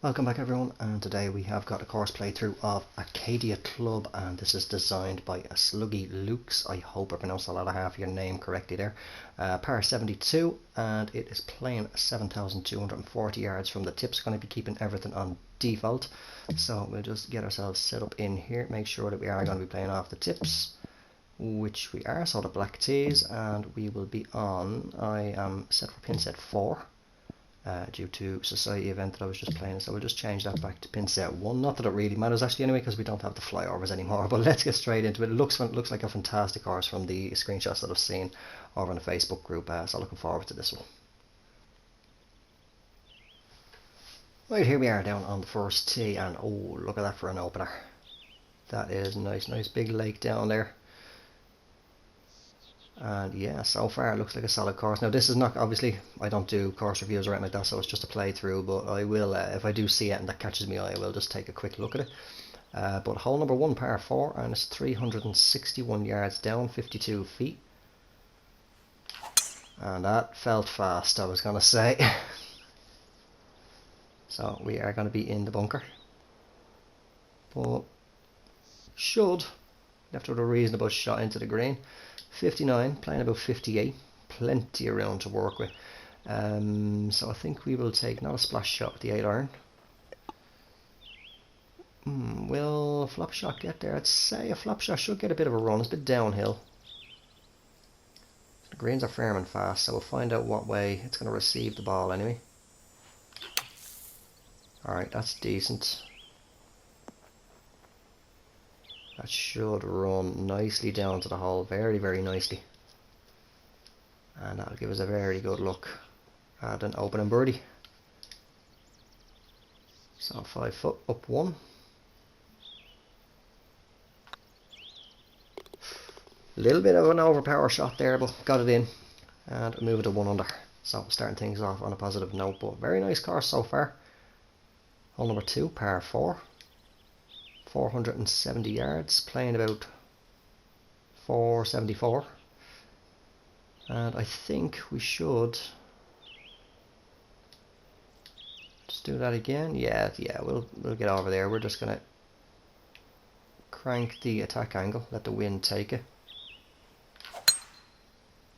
Welcome back everyone, and today we have got a course playthrough of Acadia Club, and this is designed by SluggieLoucks. I hope I pronounced a lot of half your name correctly there. Par 72, and it is playing 7,240 yards from the tips. Going to be keeping everything on default, so we'll just get ourselves set up in here, make sure that we are going to be playing off the tips, which we are, so the black tees, and we will be on, I am set for pin set 4. Due to society event that I was just playing, so we'll just change that back to pin set 1. Not that it really matters actually anyway, because we don't have the flyovers anymore, but let's get straight into it. It looks like a fantastic course from the screenshots that I've seen over in the Facebook group, so looking forward to this one. Right, here we are down on the first tee, and oh, look at that for an opener. That is nice big lake down there. And yeah, so far it looks like a solid course. Now this is not, obviously I don't do course reviews or anything like that, so it's just a playthrough, but I will, if I do see it and that catches me eye, I will just take a quick look at it. But hole number 1, par 4, and it's 361 yards down, 52 feet. And that felt fast, I was going to say. So we are going to be in the bunker. But should, after a reasonable shot into the green. 59, playing about 58, plenty around to work with. So I think we will take not a splash shot with the 8 iron. Will a flop shot get there? I'd say a flop shot should get a bit of a run. It's a bit downhill. The greens are firm and fast, so we'll find out what way it's going to receive the ball anyway. Alright, that's decent. That should run nicely down to the hole, very nicely. And that'll give us a very good look at an opening birdie. So 5 foot, up 1. A little bit of an overpower shot there, but got it in. And move it to 1 under. So starting things off on a positive note, but very nice course so far. Hole number 2, par 4. 470 yards, playing about 474, and I think we should just do that again. Yeah, we'll get over there. We're just gonna crank the attack angle, let the wind take it.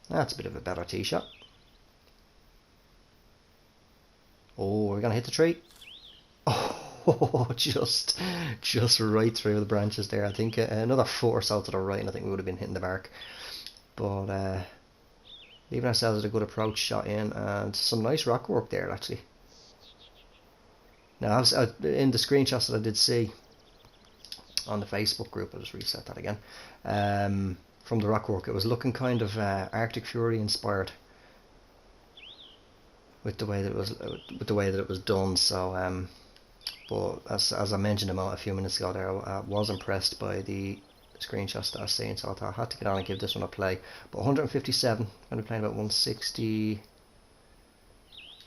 That's a bit of a better tee shot. Oh, we're gonna hit the tree. Oh, just right through the branches there. I think another 4 or so to the right, and I think we would have been hitting the mark. But leaving ourselves with a good approach shot in, and some nice rock work there actually. Now, in the screenshots that I did see on the Facebook group, I'll just reset that again. From the rock work, it was looking kind of Arctic Fury inspired with the way that it was done. So. But as I mentioned a few minutes ago there, I was impressed by the screenshots that I've seen, so I thought I had to get on and give this one a play. But 157, I'm going to be playing about 160.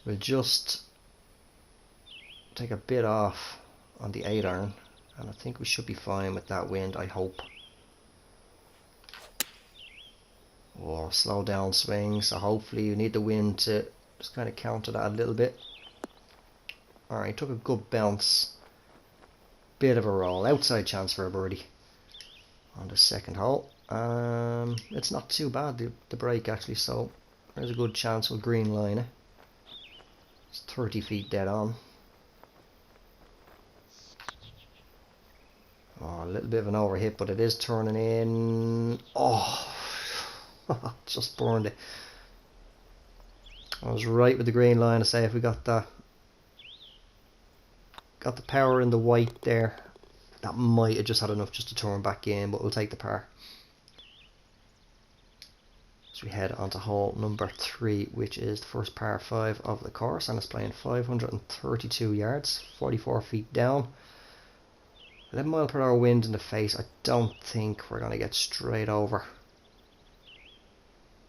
We'll just take a bit off on the 8 iron, and I think we should be fine with that wind, I hope. Oh, slow down swing, so hopefully you need the wind to just kind of counter that a little bit. Alright, took a good bounce. Bit of a roll. Outside chance for a birdie on the second hole. It's not too bad, the break actually, so there's a good chance we'll green line it. It's 30 feet dead on. Oh, a little bit of an overhit, but it is turning in. Oh, just burned it. I was right with the green line to say if we got the power in the white there, that might have just had enough just to turn back in, but we'll take the par. So we head on to hole number 3, which is the first par 5 of the course, and it's playing 532 yards, 44 feet down. 11 mile per hour wind in the face. I don't think we're going to get straight over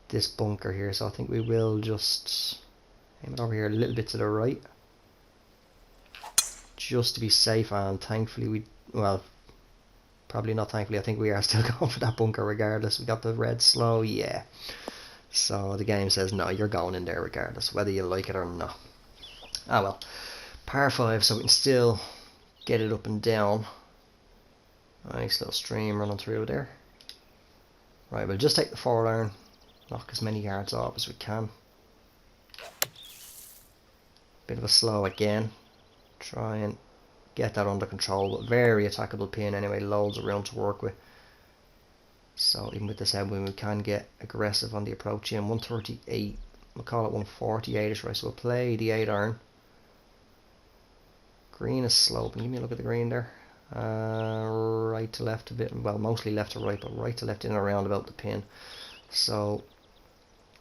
this bunker here, so I think we will just aim it over here a little bit to the right, just to be safe. And thankfully probably not thankfully, I think we are still going for that bunker regardless. We got the red slow, yeah. So the game says no, you're going in there regardless, whether you like it or not. Ah well. par 5 so we can still get it up and down. Nice little stream running through there. Right, we'll just take the 4-iron, knock as many yards off as we can. Bit of a slow again. Try and get that under control, but very attackable pin anyway, loads of room to work with. So even with this headwind we can get aggressive on the approach in. 138, we'll call it 148ish, right? So we'll play the 8-iron. Green is sloping, give me a look at the green there. Right to left a bit, well mostly left to right, but right to left in and around about the pin. So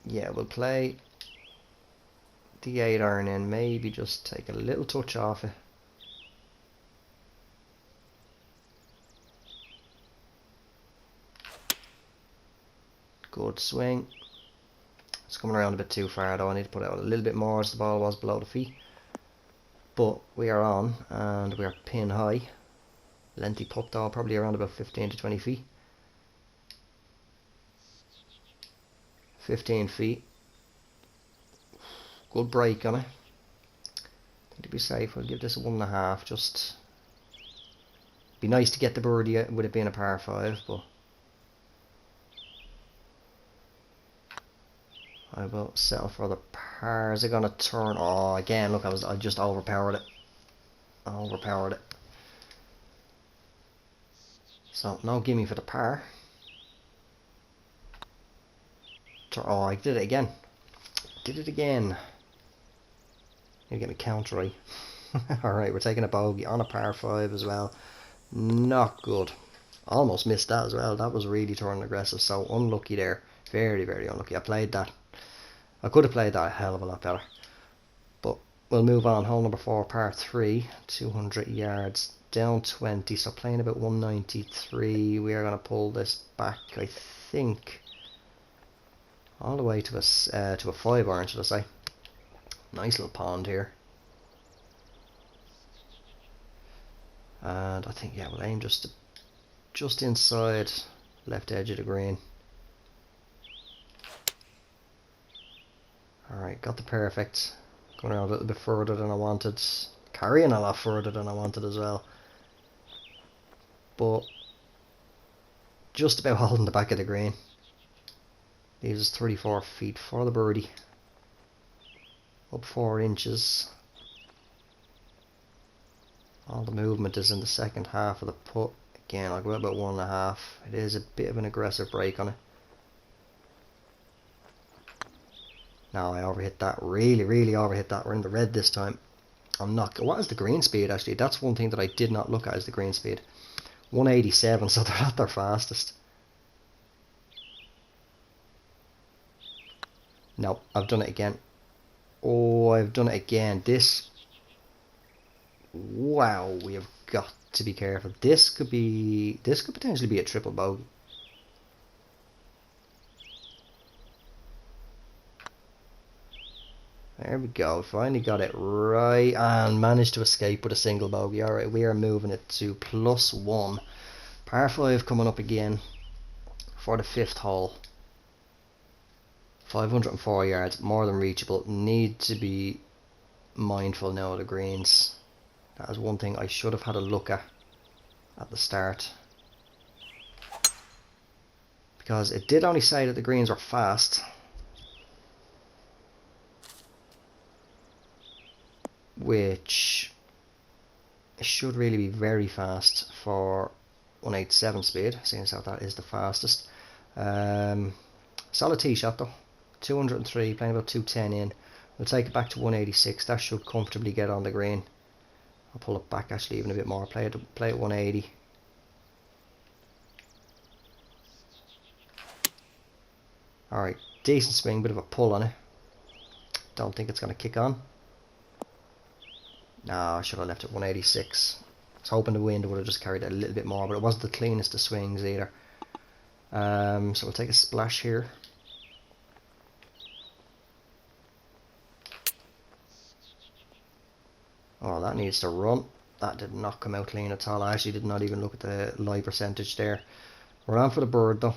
yeah, we'll play the 8-iron in, maybe just take a little touch off it. Good swing. It's coming around a bit too far though, I need to put out a little bit more as the ball was below the feet. But we are on and we are pin high. Lengthy putt though, probably around about 15 to 20 feet. 15 feet. Good break on it. I think to be safe, I'll give this a 1.5. Just be nice to get the birdie with it being a par 5, but I will settle for the par. Is it gonna turn? Oh, again, look, I just overpowered it. Overpowered it. So no gimme for the par. Oh, I did it again. Did it again. Need to get my count right. Alright, we're taking a bogey on a par 5 as well. Not good. Almost missed that as well. That was really turning aggressive. So unlucky there. Very, very unlucky. I played that. I could have played that a hell of a lot better. But we'll move on. Hole number 4, par 3. 200 yards. Down 20. So playing about 193. We are going to pull this back, I think, all the way to a 5-iron, should I say. Nice little pond here. And I think, yeah, we'll aim just inside left edge of the green. Alright, got the perfect. Going around a little bit further than I wanted. Carrying a lot further than I wanted as well. But just about holding the back of the green. Leaves us 34 feet for the birdie. Up 4 inches. All the movement is in the second half of the putt. Again, I'll go about 1.5. It is a bit of an aggressive break on it. Now I overhit that. Really, really overhit that. We're in the red this time. I'm not. What is the green speed actually? That's one thing that I did not look at, is the green speed. 187, so they're at their fastest. No, I've done it again. Oh, I've done it again. This. Wow, we have got to be careful. This could potentially be a triple bogey. There we go. Finally got it right and managed to escape with a single bogey. Alright, we are moving it to +1. Par 5 coming up again for the 5th hole. 504 yards, more than reachable. Need to be mindful now of the greens. That is one thing I should have had a look at the start. Because it did only say that the greens were fast. Which it should really be very fast for 187 speed, seeing as how that is the fastest. Solid tee shot though. 203, playing about 210 in. We'll take it back to 186. That should comfortably get on the green. I'll pull it back actually even a bit more. Play it 180. Alright, decent swing, bit of a pull on it. Don't think it's going to kick on. No, I should have left it 186. I was hoping the wind would have just carried it a little bit more, but it wasn't the cleanest of swings either. So we'll take a splash here. Oh, that needs to run. That did not come out clean at all. I actually did not even look at the lie percentage there. We're on for the bird though.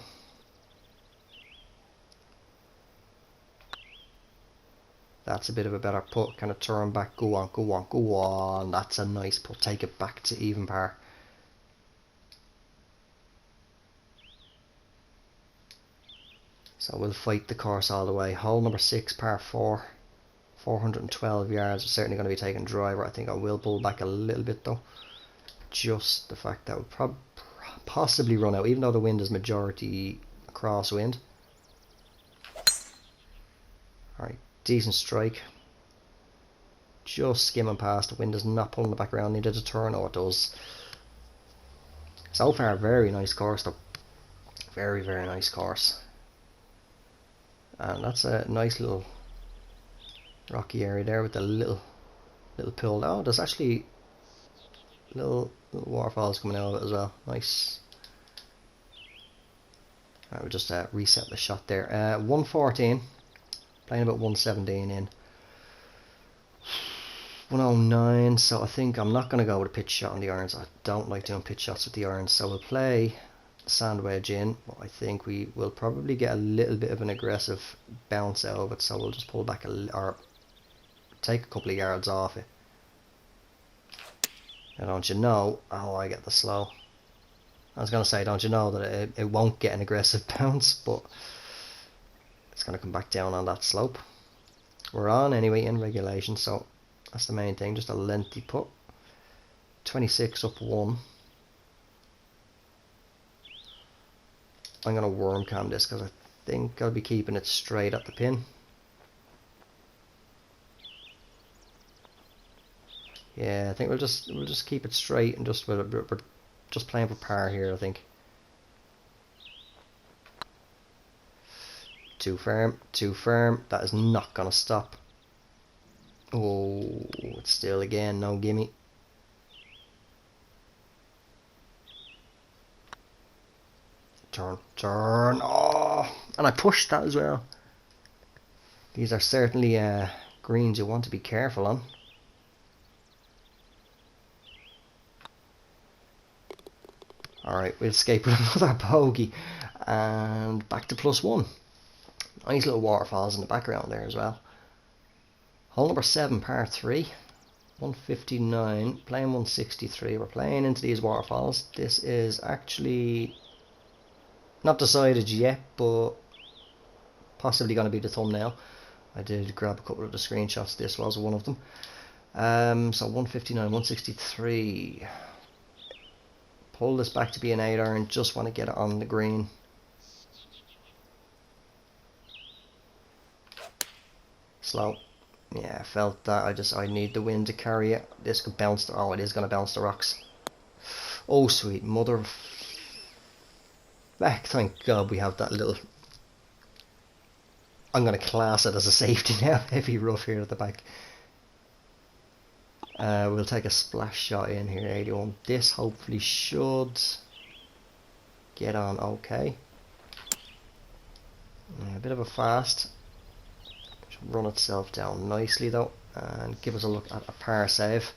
That's a bit of a better putt. Kind of turn back. Go on, go on, go on. That's a nice putt. Take it back to even par. So we'll fight the course all the way. Hole number 6, par 4. 412 yards. We're certainly going to be taking driver. I think I will pull back a little bit though. Just the fact that we'll possibly run out, even though the wind is majority crosswind. Alright, decent strike. Just skimming past. The wind is not pulling it back around. Needed a turn. Oh, it does. So far, very nice course though. Very, very nice course. And that's a nice little rocky area there with the little pool. Oh, there's actually little waterfalls coming out of it as well. Nice. Alright, we'll just reset the shot there. 114. Playing about 117 in. 109, so I think I'm not going to go with a pitch shot on the irons. I don't like doing pitch shots with the irons, so we'll play sand wedge in. I think we will probably get a little bit of an aggressive bounce out of it, so we'll just pull back or take a couple of yards off it. Now don't you know, oh, I get the slow. I was going to say, don't you know that it won't get an aggressive bounce, but it's going to come back down on that slope. We're on anyway in regulation, so that's the main thing. Just a lengthy putt. 26 up 1. I'm going to worm cam this because I think I'll be keeping it straight at the pin. Yeah, I think we'll just keep it straight and we're just playing for par here, I think. Too firm, too firm. That is not going to stop. Oh, it's still again, no gimme. Turn, turn. Oh, and I pushed that as well. These are certainly greens you want to be careful on. Alright, we'll escape with another bogey. And back to +1. Nice little waterfalls in the background there as well. Hole number 7, par 3. 159, playing 163. We're playing into these waterfalls. This is actually not decided yet, but possibly going to be the thumbnail. I did grab a couple of the screenshots. This was one of them. So 159, 163. Pull this back to be an 8 iron. Just want to get it on the green. Slow. Yeah, I felt that. I need the wind to carry it. This could bounce. Oh, it is going to bounce the rocks. Oh, sweet mother of... Thank God we have that little... I'm going to class it as a safety now. Heavy rough here at the back. We'll take a splash shot in here, 81. This hopefully should get on okay. Yeah, a bit of a fast. Should run itself down nicely though, and give us a look at a par save.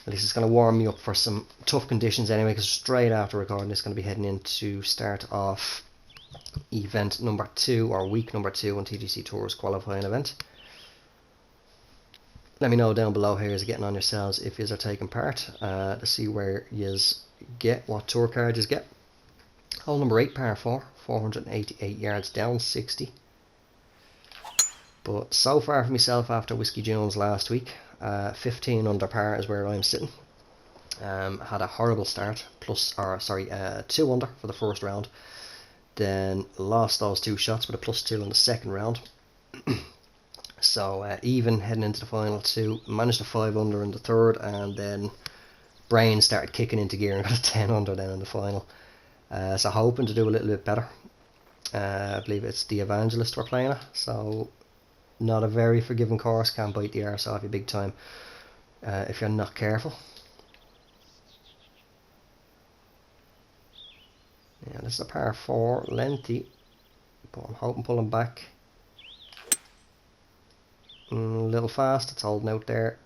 At least it's going to warm me up for some tough conditions anyway, because straight after recording this, going to be heading into start off event number 2, or week number 2 on TGC Tours qualifying event. Let me know down below how you're getting on yourselves if yous are taking part, to see where yous get, what tour card yous get. Hole number 8, par 4, 488 yards down 60. But so far for myself after Whiskey Jones last week, 15 under par is where I'm sitting. Had a horrible start, 2 under for the first round. Then lost those 2 shots with a +2 in the second round. So even heading into the final 2, managed a 5 under in the third, and then brain started kicking into gear and got a 10 under then in the final. So hoping to do a little bit better. I believe it's the Evangelist we're playing at, so not a very forgiving course, can bite the arse off you big time if you're not careful. Yeah, this is a par 4, lengthy, but I'm hoping pulling back. A little fast, it's holding out there.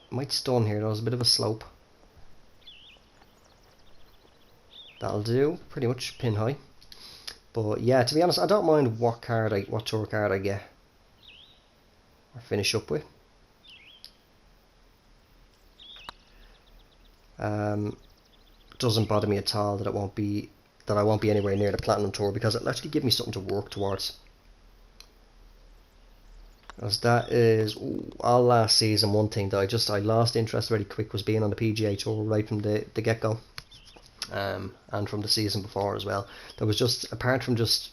Might stun here though, there's a bit of a slope. That'll do, pretty much pin high. But yeah, to be honest, I don't mind what tour card I get or finish up with. Doesn't bother me at all that I won't be anywhere near the Platinum Tour, because it'll actually give me something to work towards. As that is all last season. One thing that I lost interest very quick was being on the PGA Tour right from the get go, and from the season before as well. There was just, apart from just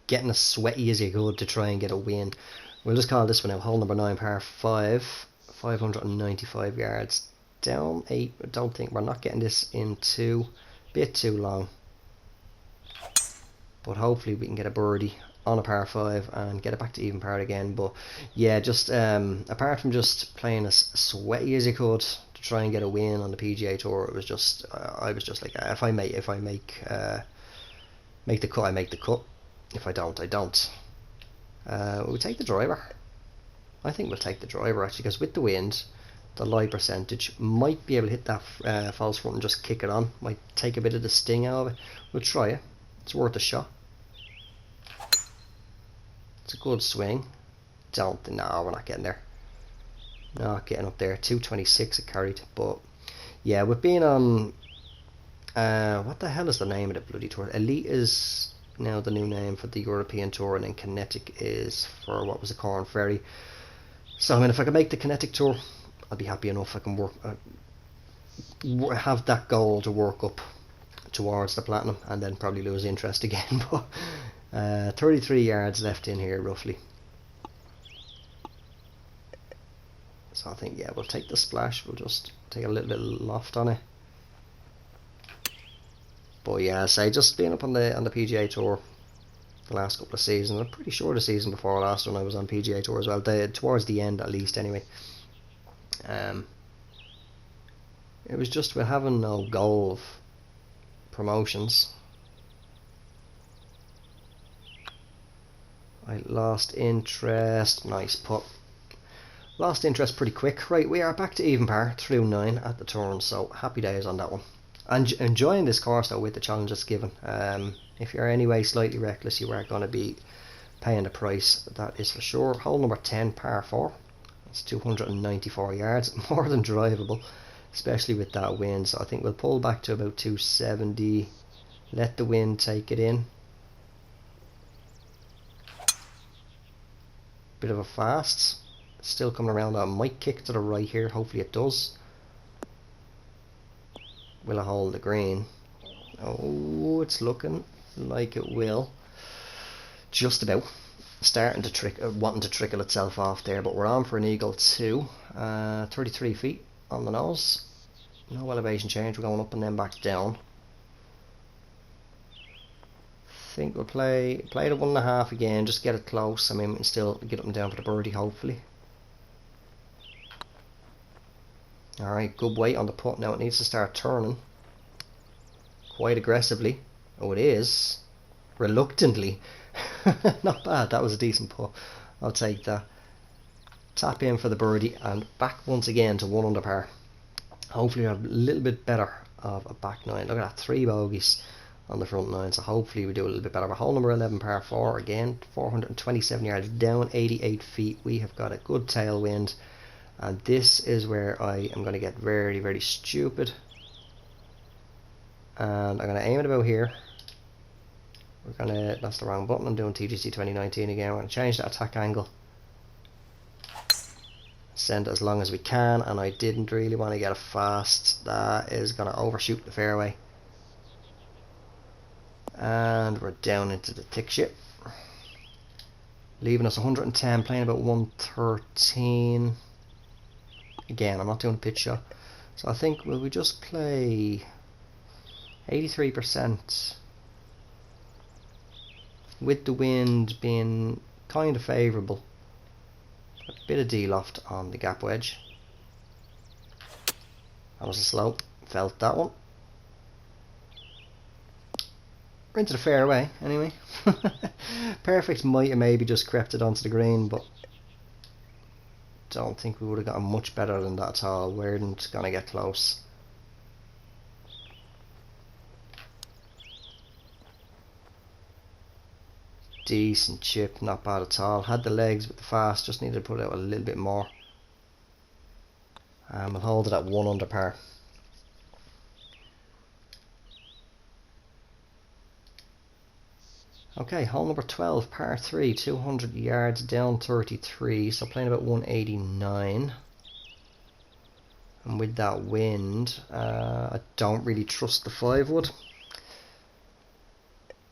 getting as sweaty as you could to try and get a win. We'll just call this one out. Hole number 9, par 5, 595 yards. Down 8. I don't think we're not getting this in bit too long, but hopefully we can get a birdie on a par 5 and get it back to even par again. But yeah, just apart from just playing as sweaty as you could to try and get a win on the PGA Tour, it was just I was just like, if I make the cut, I make the cut. If I don't, I don't. We'll take the driver. I think we'll take the driver actually, because with the wind, the lie percentage, might be able to hit that false front and just kick it on. Might take a bit of the sting out of it. We'll try it. It's worth a shot. It's a good swing. No, we're not getting there. Not getting up there. 226 it carried. But yeah, with being on what the hell is the name of the bloody tour? Elite is now the new name for the European Tour, and then Kinetic is for what was the Corn Ferry. So I mean, if I can make the Kinetic Tour, I'll be happy enough. I can have that goal to work up towards the Platinum, and then probably lose interest again. But 33 yards left in here roughly. So I think, yeah, we'll take the splash. We'll just take a little bit of loft on it. But yeah, say just being up on the PGA Tour the last couple of seasons. I'm pretty sure the season before last one I was on PGA Tour as well. Towards the end at least anyway. It was just with having no goal of promotions, I lost interest. Nice putt. Lost interest pretty quick. Right, we are back to even par through 9 at the turn, so happy days on that one. And enjoying this course though, with the challenge it's given. If you're anyway slightly reckless, you are going to be paying the price, that is for sure. Hole number 10, par 4. It's 294 yards, more than drivable, especially with that wind. So I think we'll pull back to about 270, let the wind take it in. Bit of a fast, still coming around. That might kick to the right here, hopefully it does. Will it hold the green? Oh, it's looking like it will. Just about. Starting to wanting to trickle itself off there, but we're on for an eagle too. 33 feet on the nose. No elevation change. We're going up and then back down. Think we'll play the 1.5 again. Just get it close. I mean, we can still get up and down for the birdie, hopefully. All right, good weight on the putt. Now it needs to start turning quite aggressively. Oh, it is. Reluctantly. Not bad. That was a decent putt. I'll take that. Tap in for the birdie and back once again to 1 under par. Hopefully I have a little bit better of a back 9. Look at that, 3 bogeys on the front 9. So hopefully we do a little bit better. But hole number 11, par 4 again. 427 yards down, 88 feet. We have got a good tailwind. And this is where I am going to get very, very stupid. And I'm going to aim it about here. That's the wrong button. I'm doing TGC 2019 again. We're going to change that attack angle. Send it as long as we can. And I didn't really want to get it fast. That is going to overshoot the fairway. And we're down into the thick shit. Leaving us 110, playing about 113. Again, I'm not doing a pitch shot. So I think, will we just play 83%? With the wind being kind of favourable. A bit of D-loft on the gap wedge. That was a slope. Felt that one. We're into the fairway anyway. Perfect might have maybe just crept it onto the green, but don't think we would have gotten much better than that at all. We weren't going to get close. decent chip, not bad at all. Had the legs with the fast, just needed to put out a little bit more. And we'll hold it at 1 under par. Okay, hole number 12, par 3, 200 yards down 33, so playing about 189. And with that wind, I don't really trust the 5-wood.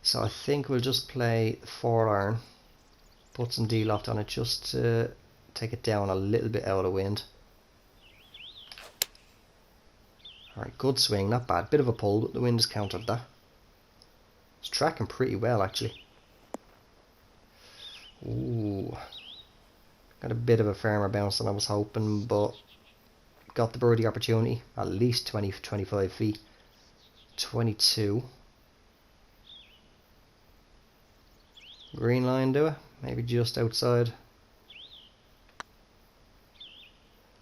So I think we'll just play the 4-iron, put some D-loft on it just to take it down a little bit out of wind. Alright, good swing, not bad. Bit of a pull, but the wind has countered that. It's tracking pretty well, actually. Ooh. Got a bit of a firmer bounce than I was hoping, but got the birdie opportunity. At least 20-25 feet. 22. Green line, do it. Maybe just outside.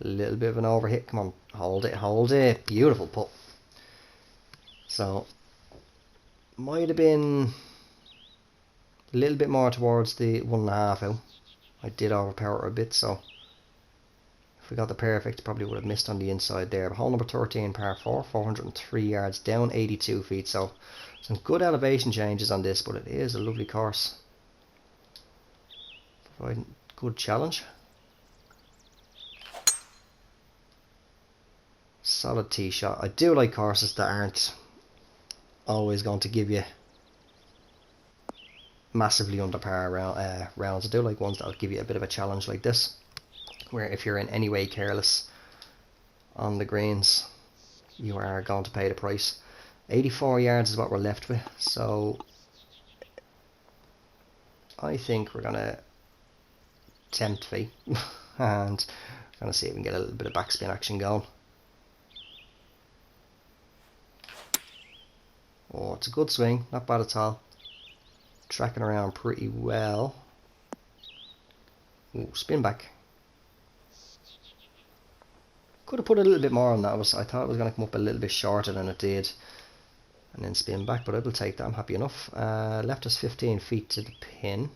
A little bit of an overhit. Come on, hold it, hold it. Beautiful putt. So, might have been a little bit more towards the 1.5 out. I did overpower it a bit, so if we got the perfect, probably would have missed on the inside there. But hole number 13, par 4, 403 yards down 82 feet. So, some good elevation changes on this, but it is a lovely course. Providing good challenge. Solid tee shot. I do like courses that aren't always going to give you massively under par rounds. I do like ones that'll give you a bit of a challenge like this, where if you're in any way careless on the greens, you are going to pay the price. 84 yards is what we're left with, so I think we're gonna tempt fate and gonna see if we can get a little bit of backspin action going. Oh, it's a good swing, not bad at all. Tracking around pretty well. Ooh, spin back. Could have put a little bit more on that. I thought it was going to come up a little bit shorter than it did. And then spin back, but I will take that. I'm happy enough. Left us 15 feet to the pin.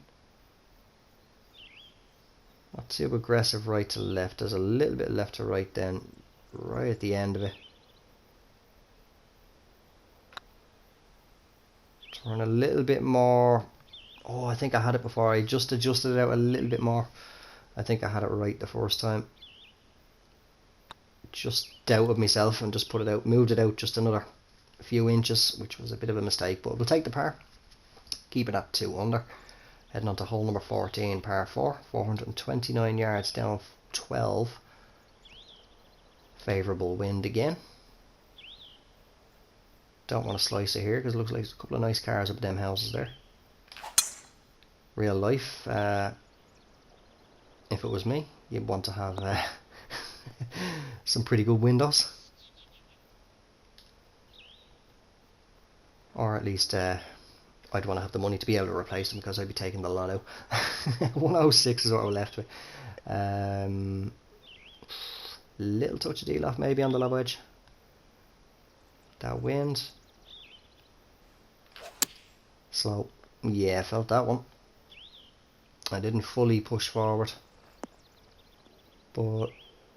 Not too aggressive right to left. There's a little bit left to right then. Right at the end of it. Turn a little bit more. Oh, I think I had it before. I just adjusted it out a little bit more. I think I had it right the first time. Just doubted myself and just put it out, moved it out just another few inches, which was a bit of a mistake, but we'll take the par. Keep it at 2 under. Heading on to hole number 14, par 4, 429 yards down 12. Favourable wind again. Don't want to slice it here because it looks like there's a couple of nice cars up them houses there. Real life, if it was me, you'd want to have some pretty good windows. Or at least I'd want to have the money to be able to replace them because I'd be taking the lot out. 106 is what we're left with. Little touch of D-loft maybe on the low edge. That wind. Slow. Yeah, felt that one. I didn't fully push forward. But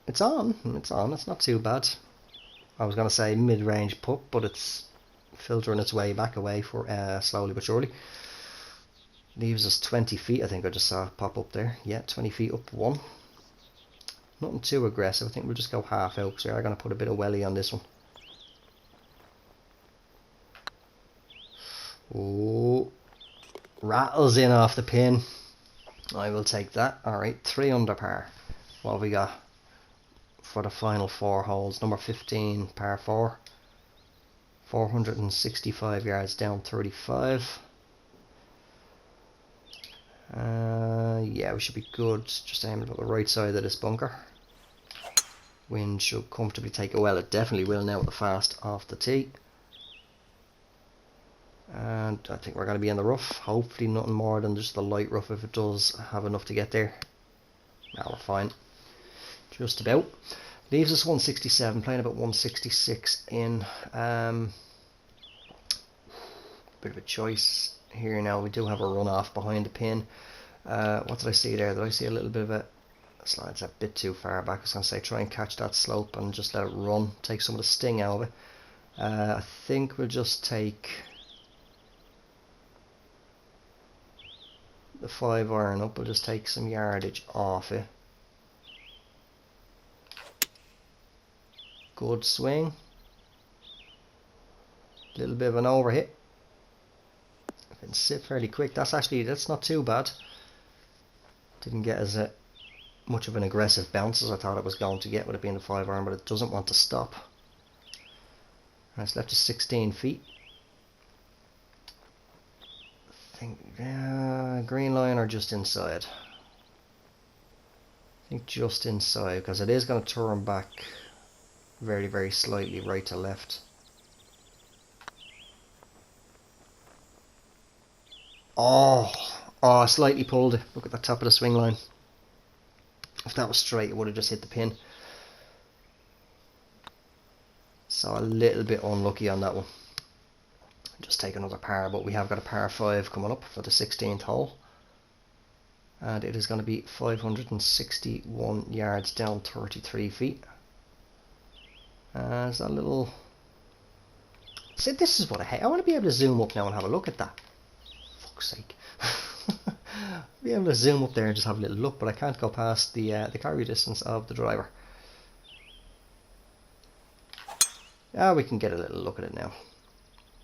it's on. It's on. It's not too bad. I was going to say mid-range putt, but it's filtering its way back away for slowly but surely. Leaves us 20 feet. I think I just saw it pop up there. Yeah, 20 feet up 1. Nothing too aggressive. I think we'll just go half out because we are going to put a bit of welly on this one. Oh, rattles in off the pin. I will take that. Alright, 3 under par. What have we got for the final 4 holes? Number 15, par 4. 465 yards down 35. Yeah, we should be good. Just aiming at the right side of this bunker. Wind should comfortably take it. Well, it definitely will now with the fast off the tee. And I think we're going to be in the rough. Hopefully nothing more than just the light rough if it does have enough to get there. Now we're fine. Just about. Leaves us 167, playing about 166 in. Bit of a choice here now. We do have a runoff behind the pin. What did I see there? Did I see a little bit of a slide's a bit too far back? I was going to say try and catch that slope and just let it run, take some of the sting out of it. I think we'll just take the 5-iron up. We'll just take some yardage off it. Good swing. Little bit of an overhit. If it can sit fairly quick, that's not too bad. Didn't get as much of an aggressive bounce as I thought it was going to get with it being the 5-iron, but it doesn't want to stop. And it's left to 16 feet. I think green line or just inside. I think just inside, because it is going to turn back very, very slightly right to left. Oh, slightly pulled it. Look at the top of the swing line. If that was straight, it would have just hit the pin. So a little bit unlucky on that one. Just take another par, but we have got a par 5 coming up for the 16th hole. And it is going to be 561 yards down 33 feet. There's that little... See, this is what I hate. I want to be able to zoom up now and have a look at that. Fuck's sake. Be able to zoom up there and just have a little look, but I can't go past the carry distance of the driver. We can get a little look at it now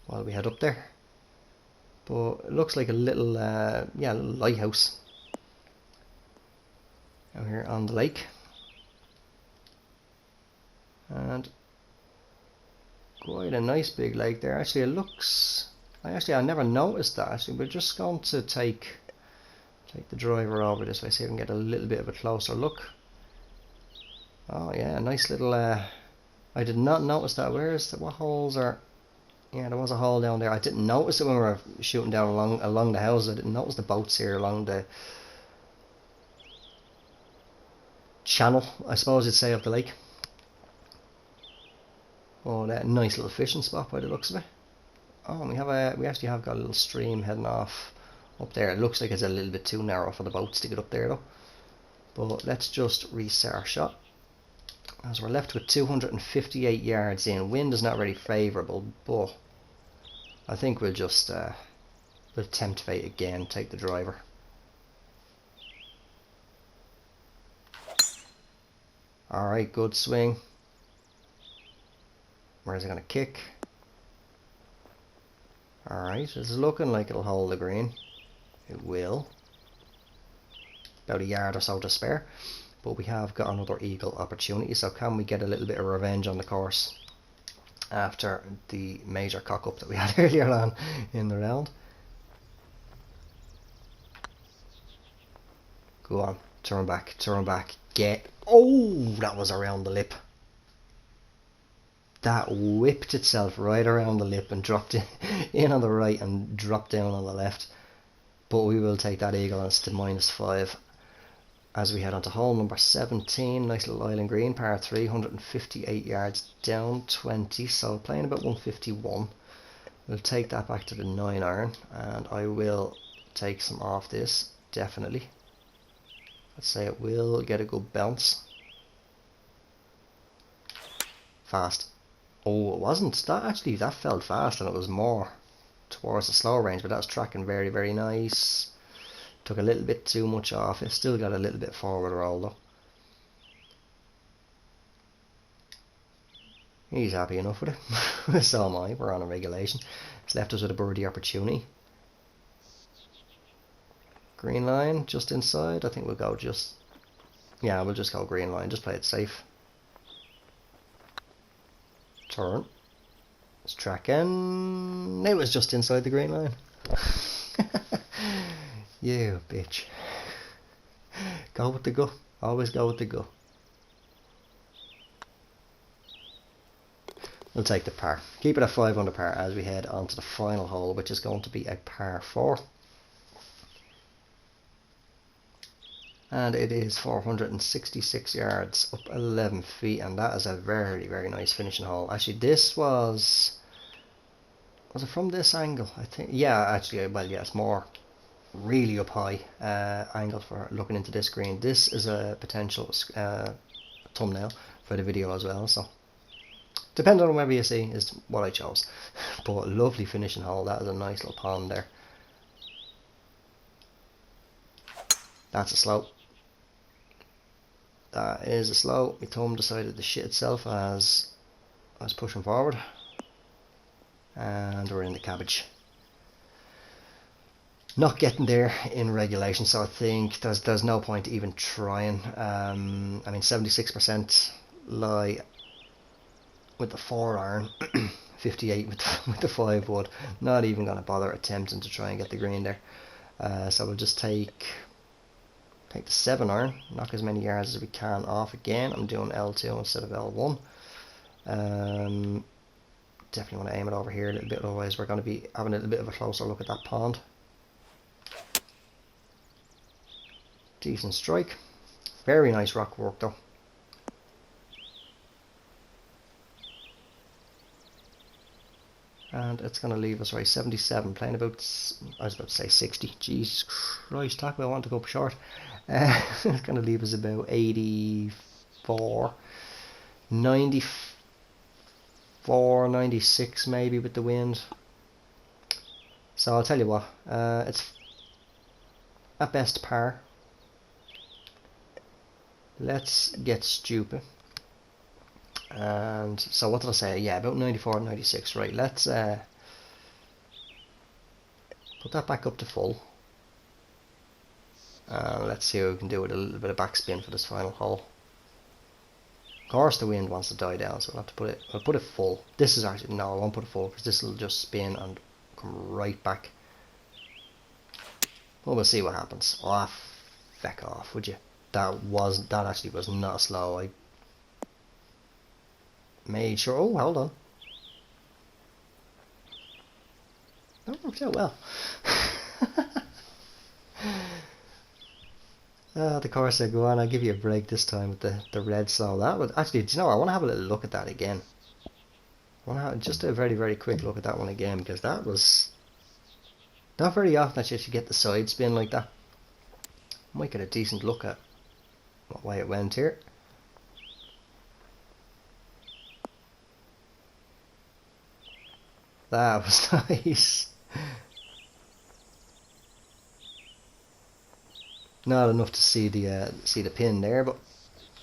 while we head up there. But it looks like a little, little lighthouse out here on the lake. And quite a nice big lake there. Actually, it looks... I never noticed that. Actually, we're just going to take the driver over this way, see if we can get a little bit of a closer look. Oh yeah, a nice little... I did not notice that. What holes are... Yeah, there was a hole down there. I didn't notice it when we were shooting down along the houses. I didn't notice the boats here along the channel, I suppose you'd say, of the lake. Oh, that nice little fishing spot by the looks of it. Oh, we actually have got a little stream heading off up there. It looks like it's a little bit too narrow for the boats to get up there though. But let's just reset our shot, as we're left with 258 yards in. Wind is not very favourable, but I think we'll just we'll tempt fate again, take the driver. Alright, good swing. Where's it going to kick? Alright, it's looking like it'll hold the green. It will. About a yard or so to spare. But we have got another eagle opportunity, so can we get a little bit of revenge on the course after the major cock-up that we had earlier on in the round? Go on, turn back, get... Oh, that was around the lip. That whipped itself right around the lip and dropped in on the right and dropped down on the left. But we will take that eagle, and it's to -5 as we head on to hole number 17. Nice little island green, par 3, 158 yards down 20, so playing about 151. We'll take that back to the 9-iron, and I will take some off this, definitely. Let's say it will get a good bounce. Fast. Oh, it wasn't. That felt fast, and it was more towards the slow range, but that was tracking very, very nice. Took a little bit too much off. It still got a little bit forward roll though. He's happy enough with it. So am I. We're on a regulation. It's left us with a birdie opportunity. Green line just inside. I think we'll go just... Yeah, we'll just go green line. Just play it safe. Turn. It's tracking. It was just inside the green line. You bitch. Go with the gut. Always go with the gut. We'll take the par. Keep it at 5 under par as we head on to the final hole, which is going to be a par 4. And it is 466 yards up 11 feet, and that is a very, very nice finishing hole. Actually, this was Was it from this angle? I think, yeah, actually, well, yeah, it's more really up high angle for looking into this green. This is a potential thumbnail for the video as well, so depending on whatever you see is what I chose. But lovely finishing hole. That is a nice little pond there. That's a slow. That is a slow. My thumb decided to shit itself as I was pushing forward, and we're in the cabbage. Not getting there in regulation, so I think there's no point even trying. I mean, 76% lie with the 4-iron, 58 with the 5-wood. Not even going to bother attempting to try and get the green there. So we'll just take the 7-iron, knock as many yards as we can off again. I'm doing L2 instead of L1. Definitely want to aim it over here a little bit, otherwise we're going to be having a little bit of a closer look at that pond. Decent strike. Very nice rock work though. And it's going to leave us right 77, playing about, I was about to say 60. Jesus Christ, talk about wanting to go up short. It's going to leave us about 84, 94, 96 maybe with the wind. So I'll tell you what, it's at best par. Let's get stupid. And so what did I say? Yeah, about 94, 96. Right, let's put that back up to full. Let's see what we can do with a little bit of backspin for this final hole. Of course the wind wants to die down, so we'll have to put it, I'll put it full. This is actually, no, I won't put it full because this will just spin and come right back. Well, we'll see what happens. Oh, feck off, would you? That actually was not slow. I made sure. Oh, hold on. That worked out well. The course said, go on, I'll give you a break this time with the red slow. That would actually, do you know what? I want to have a little look at that again. I want to have just a very, very quick look at that one again, because that was not very often that you should get the side spin like that. Might get a decent look at what way it went here. That was nice. Not enough to see the pin there, but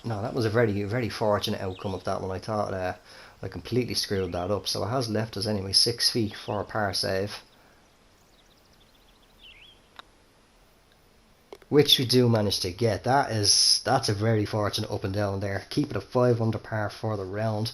no, that was a very, very fortunate outcome of that one. I thought I completely screwed that up, so it has left us anyway 6 feet for a par save, which we do manage to get. That's a very fortunate up and down there. Keep it a 5 under par for the round.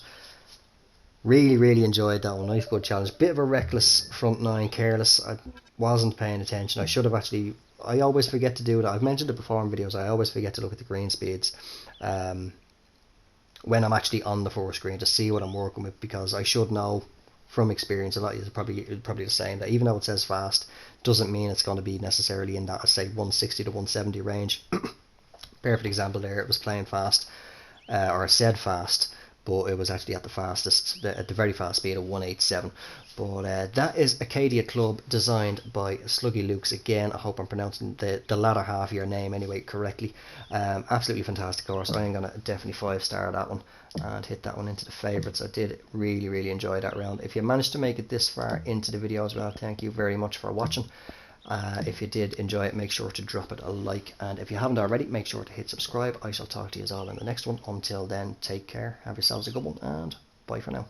Really, really enjoyed that one. Nice, good challenge. Bit of a reckless front nine, careless. I wasn't paying attention. I should have actually. I always forget to do that. I've mentioned it before in videos. I always forget to look at the green speeds when I'm actually on the first green to see what I'm working with, because I should know from experience. A lot of you are probably the same, that even though it says fast, doesn't mean it's going to be necessarily in that, say, 160 to 170 range. Perfect example there. It was playing fast, or said fast, but it was actually at the fastest, at the very fast speed of 187. But that is Acadia Club, designed by SluggieLoucks. Again, I hope I'm pronouncing the latter half of your name anyway correctly. Absolutely fantastic course. I'm going to definitely 5-star that one and hit that one into the favourites. I did really, really enjoy that round. If you managed to make it this far into the video as well, thank you very much for watching. If you did enjoy it, make sure to drop it a like, and if you haven't already, make sure to hit subscribe. I shall talk to you all in the next one. Until then, take care, have yourselves a good one, and bye for now.